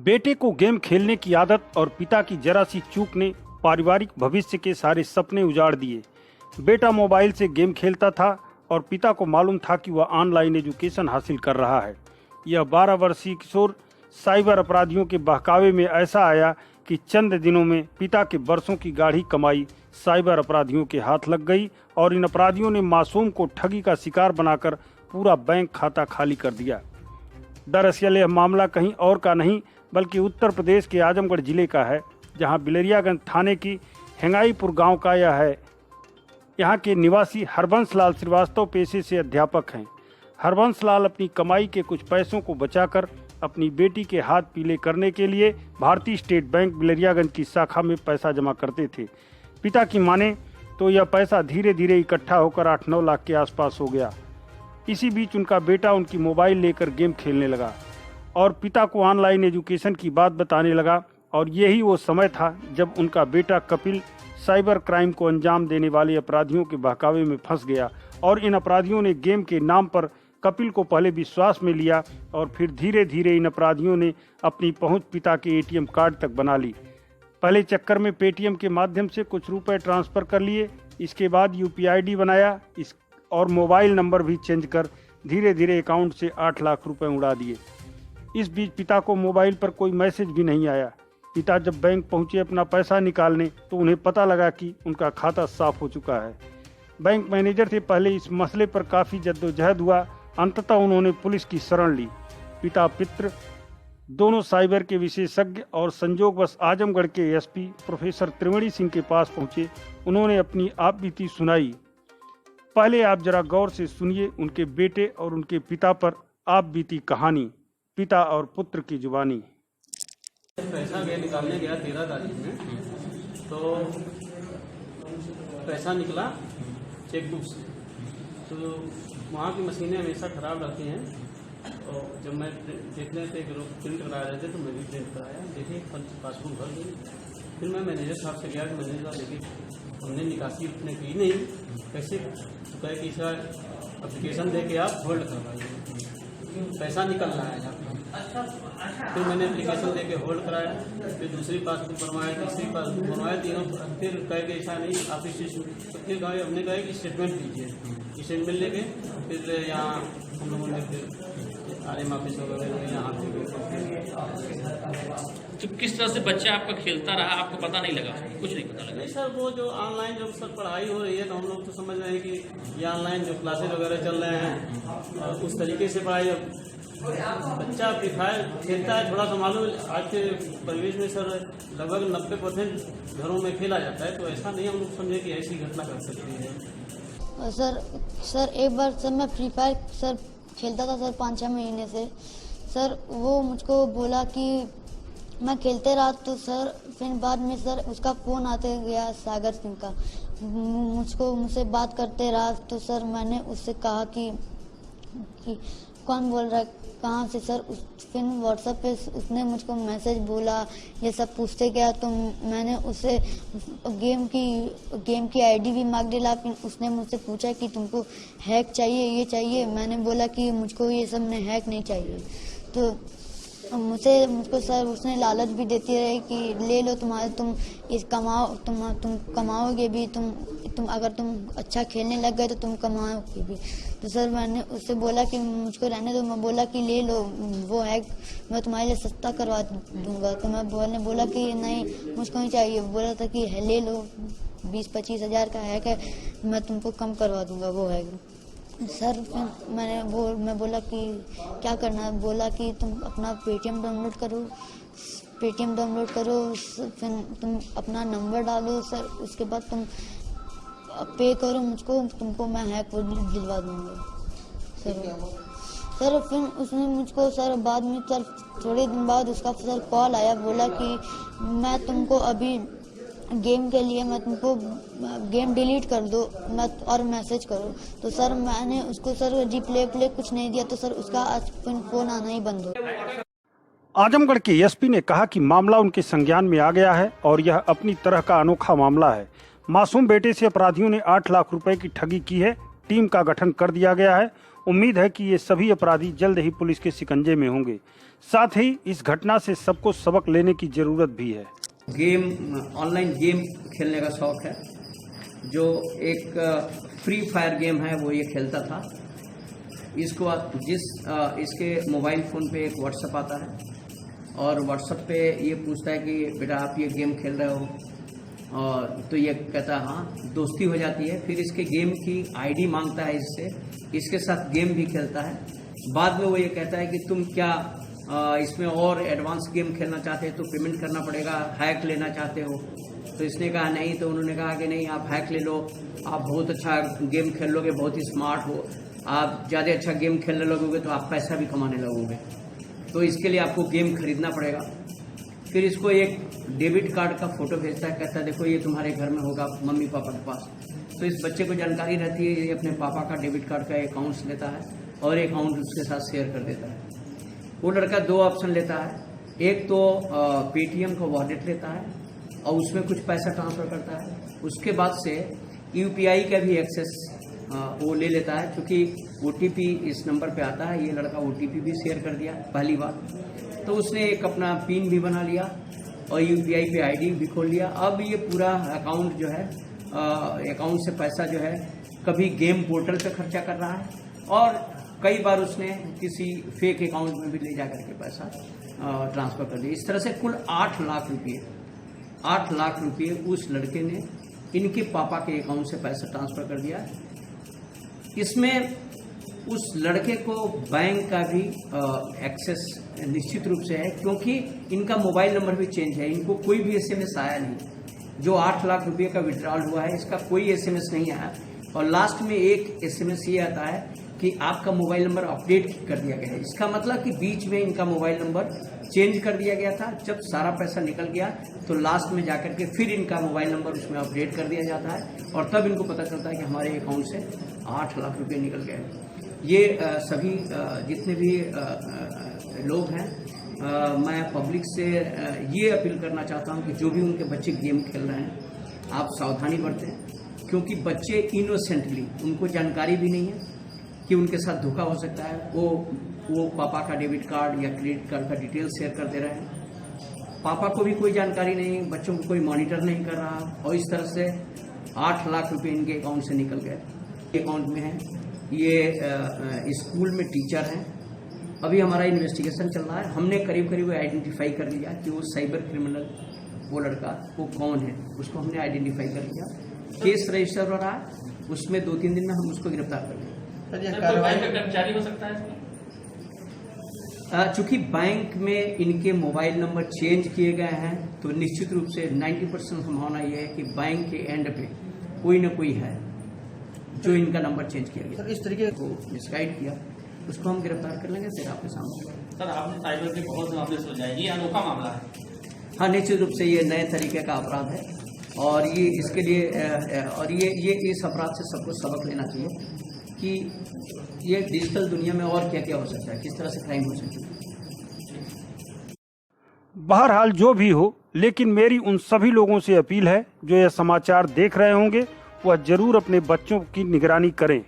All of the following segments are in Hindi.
बेटे को गेम खेलने की आदत और पिता की जरा सी चूक ने पारिवारिक भविष्य के सारे सपने उजाड़ दिए। बेटा मोबाइल से गेम खेलता था और पिता को मालूम था कि वह ऑनलाइन एजुकेशन हासिल कर रहा है। यह 12 वर्षीय किशोर साइबर अपराधियों के बहकावे में ऐसा आया कि चंद दिनों में पिता के बरसों की गाढ़ी कमाई साइबर अपराधियों के हाथ लग गई और इन अपराधियों ने मासूम को ठगी का शिकार बनाकर पूरा बैंक खाता खाली कर दिया। दरअसल यह मामला कहीं और का नहीं बल्कि उत्तर प्रदेश के आजमगढ़ जिले का है, जहां बिलरियागंज थाने की हेंगाईपुर गांव का यह है। यहां के निवासी हरबंस लाल श्रीवास्तव पेशे से अध्यापक हैं। हरबंस लाल अपनी कमाई के कुछ पैसों को बचाकर अपनी बेटी के हाथ पीले करने के लिए भारतीय स्टेट बैंक बिलरियागंज की शाखा में पैसा जमा करते थे। पिता की माने तो यह पैसा धीरे धीरे इकट्ठा होकर 8-9 लाख के आसपास हो गया। इसी बीच उनका बेटा उनकी मोबाइल लेकर गेम खेलने लगा और पिता को ऑनलाइन एजुकेशन की बात बताने लगा, और यही वो समय था जब उनका बेटा कपिल साइबर क्राइम को अंजाम देने वाले अपराधियों के बहकावे में फंस गया। और इन अपराधियों ने गेम के नाम पर कपिल को पहले विश्वास में लिया और फिर धीरे धीरे इन अपराधियों ने अपनी पहुंच पिता के एटीएम कार्ड तक बना ली। पहले चक्कर में पेटीएम के माध्यम से कुछ रुपए ट्रांसफर कर लिए, इसके बाद यूपीआईडी बनाया और मोबाइल नंबर भी चेंज कर धीरे धीरे अकाउंट से 8 लाख रुपए उड़ा दिए। इस बीच पिता को मोबाइल पर कोई मैसेज भी नहीं आया। पिता जब बैंक पहुंचे अपना पैसा निकालने तो उन्हें पता लगा कि उनका खाता साफ हो चुका है। बैंक मैनेजर से पहले इस मसले पर काफ़ी जद्दोजहद हुआ। अंततः उन्होंने पुलिस की शरण ली। पिता पुत्र दोनों साइबर के विशेषज्ञ और संजोगवश आजमगढ़ के एसपी प्रोफेसर त्रिवेणी सिंह के पास पहुंचे। उन्होंने अपनी आप बीती सुनाई। पहले आप जरा गौर से सुनिए उनके बेटे और उनके पिता पर आप बीती कहानी, पिता और पुत्र की जुबानी। पैसा गया निकालने गया 13 तारीख में, तो पैसा निकला चेकबुक से। तो वहाँ की मशीनें हमेशा ख़राब रहती हैं, और जब मैं देखने थे कि लोग प्रिंट करा रहे थे तो मैं भी प्रिंट कराया। देखिए पासबुक भर गई। फिर मैं मैनेजर साहब से गया कि मैनेजर साहब देखिए हमने निकासी अपने की नहीं, कैसे? तो कहे कि इसका एप्लीकेशन दे के आप होल्ड करवाइए, पैसा निकल रहा है आपका। फिर मैंने एप्लीकेशन दे के होल्ड कराया, फिर दूसरी पासबुक बनवाया, तीसरी पासबुक बनवाया, तीनों। फिर कहे कि ऐसा नहीं आप फिर कहा हमने कहा कि स्टेटमेंट दीजिए। स्टेटमेंट लेके फिर यहाँ हम लोगों ने फिर आरएम ऑफिस वगैरह यहाँ तो किस तरह से बच्चा आपका खेलता रहा, आपको पता नहीं लगा? कुछ नहीं पता लगा? नहीं सर, वो जो ऑनलाइन जब सर पढ़ाई हो रही है तो हम लोग तो समझ रहे हैं कि ये ऑनलाइन जो क्लासेज वगैरह चल रहे हैं और उस तरीके से पढ़ाई। बच्चा फ्री फायर खेलता है, थोड़ा सा मालूम। आज के परिवेश में सर लगभग 90% घरों में खेला जाता है, तो ऐसा नहीं हम लोग समझे कि ऐसी घटना कर सकती है। सर एक बार सर मैं फ्री फायर सर खेलता था सर 5-6 महीने से। सर वो मुझको बोला कि मैं खेलते रहा, तो सर फिर बाद में सर उसका फ़ोन आते गया सागर सिंह का। मुझसे बात करते रहा, तो सर मैंने उससे कहा कि कौन बोल रहा है, कहाँ से? सर फिर व्हाट्सएप पे उसने मुझको मैसेज बोला, ये सब पूछते गया। तो मैंने उससे गेम की आईडी भी मांग डाला। फिर उसने मुझसे पूछा कि तुमको हैक चाहिए, ये चाहिए। मैंने बोला कि मुझको ये सब में हैक नहीं चाहिए। तो मुझको सर उसने लालच भी देती रही कि ले लो, तुम इस कमाओ, तुम कमाओगे भी, तुम अगर तुम अच्छा खेलने लग गए तो तुम कमाओगे भी। तो सर मैंने उससे बोला कि मुझको रहने दो। मैं बोला कि ले लो, वो है मैं तुम्हारे लिए सस्ता करवा दूंगा। तो मैं बोला कि नहीं मुझको नहीं चाहिए। बोला था कि ले लो, 20-25 हज़ार का हैक है, मैं तुमको कम करवा दूंगा वो है। सर मैं बोला कि क्या करना है? बोला कि तुम अपना पेटीएम डाउनलोड करो, फिर तुम अपना नंबर डालो सर, उसके बाद तुम पे करो मुझको, तुमको मैं हैक दिलवा दूंगा सर। फिर उसने मुझको सर बाद में सर थोड़े दिन बाद उसका सर कॉल आया, बोला कि मैं तुमको अभी गेम के लिए मैं तुमको गेम डिलीट कर दो और मैसेज करो। तो सर मैंने उसको सर रिप्ले कुछ नहीं दिया, तो सर उसका आज फोन आना ही बंद हो। आजमगढ़ के एसपी ने कहा कि मामला उनके संज्ञान में आ गया है और यह अपनी तरह का अनोखा मामला है। मासूम बेटे से अपराधियों ने 8 लाख रुपए की ठगी की है। टीम का गठन कर दिया गया है। उम्मीद है कि ये सभी अपराधी जल्द ही पुलिस के शिकंजे में होंगे। साथ ही इस घटना से सबको सबक लेने की जरूरत भी है। ऑनलाइन गेम खेलने का शौक है। जो एक फ्री फायर गेम है वो ये खेलता था। इसको इसके मोबाइल फ़ोन पे एक व्हाट्सएप आता है और व्हाट्सएप पे ये पूछता है कि बेटा आप ये गेम खेल रहे हो, और तो ये कहता है हाँ, दोस्ती हो जाती है। फिर इसके गेम की आईडी मांगता है इससे, इसके साथ गेम भी खेलता है। बाद में वो ये कहता है कि तुम क्या इसमें और एडवांस गेम खेलना चाहते हैं तो पेमेंट करना पड़ेगा, हैक लेना चाहते हो। तो इसने कहा नहीं, तो उन्होंने कहा कि नहीं, आप हैक ले लो, आप बहुत अच्छा गेम खेल लोगे, बहुत ही स्मार्ट हो, आप ज़्यादा अच्छा गेम खेलने लगोगे तो आप पैसा भी कमाने लगोगे, तो इसके लिए आपको गेम खरीदना पड़ेगा। फिर इसको एक डेबिट कार्ड का फोटो भेजता है, कहता है देखो ये तुम्हारे घर में होगा मम्मी पापा के पास। तो इस बच्चे को जानकारी रहती है, ये अपने पापा का डेबिट कार्ड का अकाउंट लेता है और अकाउंट उसके साथ शेयर कर देता है। वो लड़का दो ऑप्शन लेता है, एक तो पेटीएम का वॉलेट लेता है और उसमें कुछ पैसा ट्रांसफ़र करता है। उसके बाद से यूपीआई का भी एक्सेस वो ले लेता है, क्योंकि ओटीपी इस नंबर पे आता है। ये लड़का ओटीपी भी शेयर कर दिया पहली बार, तो उसने एक अपना पिन भी बना लिया और यूपीआई पे आईडी भी खोल लिया। अब ये पूरा अकाउंट जो है, अकाउंट से पैसा जो है कभी गेम पोर्टल पे खर्चा कर रहा है और कई बार उसने किसी फेक अकाउंट में भी ले जा करके पैसा ट्रांसफ़र कर दिया। इस तरह से कुल 8 लाख रुपये उस लड़के ने इनके पापा के अकाउंट से पैसा ट्रांसफ़र कर दिया। इसमें उस लड़के को बैंक का भी एक्सेस निश्चित रूप से है, क्योंकि इनका मोबाइल नंबर भी चेंज है। इनको कोई भी एसएमएस आया नहीं। जो 8 लाख रुपये का विड्रॉल हुआ है, इसका कोई एसएमएस नहीं आया। और लास्ट में एक एसएमएस ये आता है कि आपका मोबाइल नंबर अपडेट कर दिया गया है। इसका मतलब कि बीच में इनका मोबाइल नंबर चेंज कर दिया गया था। जब सारा पैसा निकल गया तो लास्ट में जाकर के फिर इनका मोबाइल नंबर उसमें अपडेट कर दिया जाता है और तब इनको पता चलता है कि हमारे अकाउंट से 8 लाख रुपये निकल गए। ये सभी जितने भी लोग हैं, मैं पब्लिक से ये अपील करना चाहता हूँ कि जो भी उनके बच्चे गेम खेल रहे हैं, आप सावधानी बरतें, क्योंकि बच्चे इनोसेंटली, उनको जानकारी भी नहीं है कि उनके साथ धोखा हो सकता है। वो पापा का डेबिट कार्ड या क्रेडिट कार्ड का डिटेल शेयर कर दे रहे हैं। पापा को भी कोई जानकारी नहीं, बच्चों को कोई मॉनिटर नहीं कर रहा, और इस तरह से 8 लाख रुपए इनके अकाउंट से निकल गए। अकाउंट में है ये स्कूल में टीचर हैं। अभी हमारा इन्वेस्टिगेशन चल रहा है। हमने करीब करीब आइडेंटिफाई कर लिया कि वो साइबर क्रिमिनल, वो लड़का वो कौन है, उसको हमने आइडेंटिफाई कर लिया। केस रजिस्टर हो रहा है, उसमें 2-3 दिन में हम उसको गिरफ्तार कर लेंगे। बैंक का कर्मचारी हो सकता है इसमें? चूंकि बैंक में इनके मोबाइल नंबर चेंज किए गए हैं, तो निश्चित रूप से 90% संभावना यह है कि बैंक के एंड पे कोई न कोई है जो इनका नंबर चेंज किया गया। इस तरीके को मिसगाइड किया, उसको हम गिरफ्तार कर लेंगे फिर आपके सामने। सर, आपने साइबर के बहुत मामले सुलझाए, ये अनोखा मामला है। हाँ, निश्चित रूप से ये नए तरीके का अपराध है और ये इसके लिए और ये इस अपराध से सबको सबक लेना चाहिए कि ये डिजिटल दुनिया में और क्या क्या हो सकता है, किस तरह से क्राइम हो सकती है। बहरहाल जो भी हो, लेकिन मेरी उन सभी लोगों से अपील है जो यह समाचार देख रहे होंगे, वह जरूर अपने बच्चों की निगरानी करें।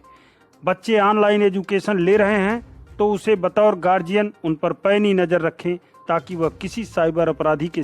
बच्चे ऑनलाइन एजुकेशन ले रहे हैं तो उसे बतौर गार्जियन उन पर पैनी नज़र रखें, ताकि वह किसी साइबर अपराधी के